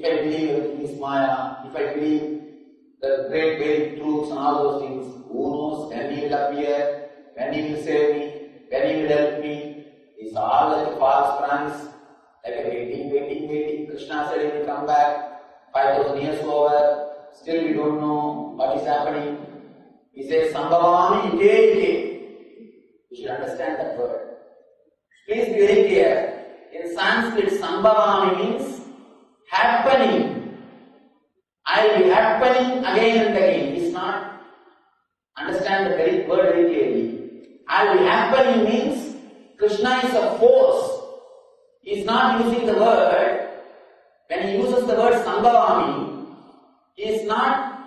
if I believe everything is Maya, if I believe the great Vedic truths and all those things, who knows when he will appear, when he will save me, when he will help me? It's all like a false promise, like a waiting. Krishna said he will come back, 5,000 years over, still we don't know what is happening. He says, Sambhavami ike. You should understand that word. Please be very clear. In Sanskrit, Sambhavami means happening. I will be happening again and again. It's not. Understand the very word very clearly. I will be happening means Krishna is a force. He is not using the word. When he uses the word Sambhavami, he is not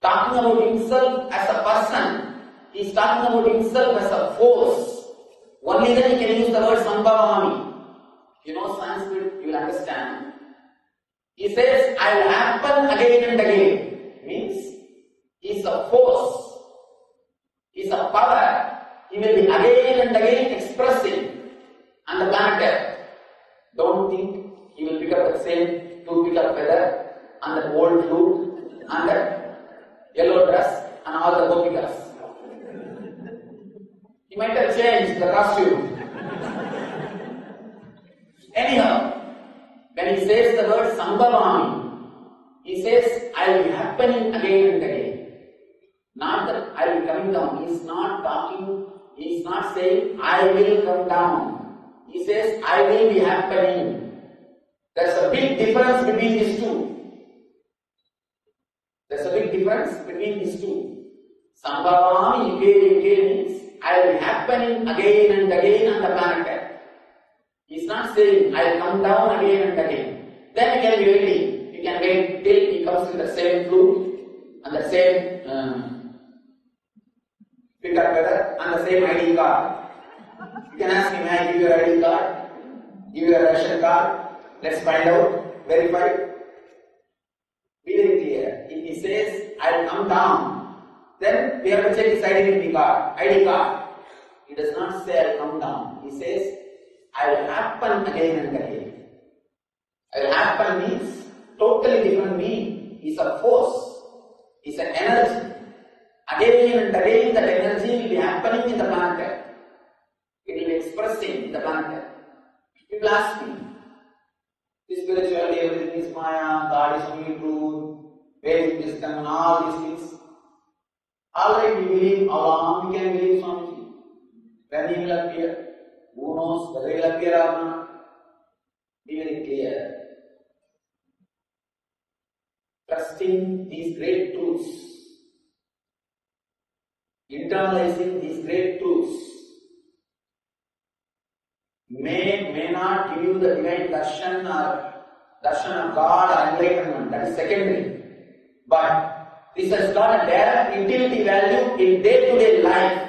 talking about himself as a person. He is talking about himself as a force. Only then he can use the word Sambhavami. You know Sanskrit, you will understand. He says, I will happen again and again. Means, he is a force. He is a power. He will be again and again expressing on the planet Earth. Don't think he will pick up the same two-pick-up feather and the old flute and the yellow dress and all the gopikas. He might have changed the costume. Anyhow, when he says the word Sambhavami, he says, I will be happening again and again. Not that I will be coming down. He is not talking, he is not saying, I will come down. He says, I will be happening. There's a big difference between these two. There's a big difference between these two. Sambhavami ike means, I will be happening again and again on the planet Earth. He is not saying, I will come down again and again. Then you can be waiting. You can wait till he comes with the same flute and the same pickup feather and the same ID card. You can ask him, may I give you your ID card? Give you your ration card? Let's find out, verify. Be very clear. If he says, I will come down, then we have to check his ID card. He does not say, I will come down. He says, I will happen again and again. I will happen means totally different meaning. It's a force. It's an energy. Again and again that energy will be happening in the planet Earth. It will be expressing in the planet Earth. People ask me, this spirituality, everything is Maya, God is only truth, Vedic wisdom and all these things. Alright, we believe, how long we can believe Swamiji? When he will appear? Who knows whether he will appear or not? Be very clear. Trusting these great truths, internalizing these great truths, may not give you the divine darshan or darshan of God or enlightenment. That is secondary. But this has got a direct utility value in day-to-day life.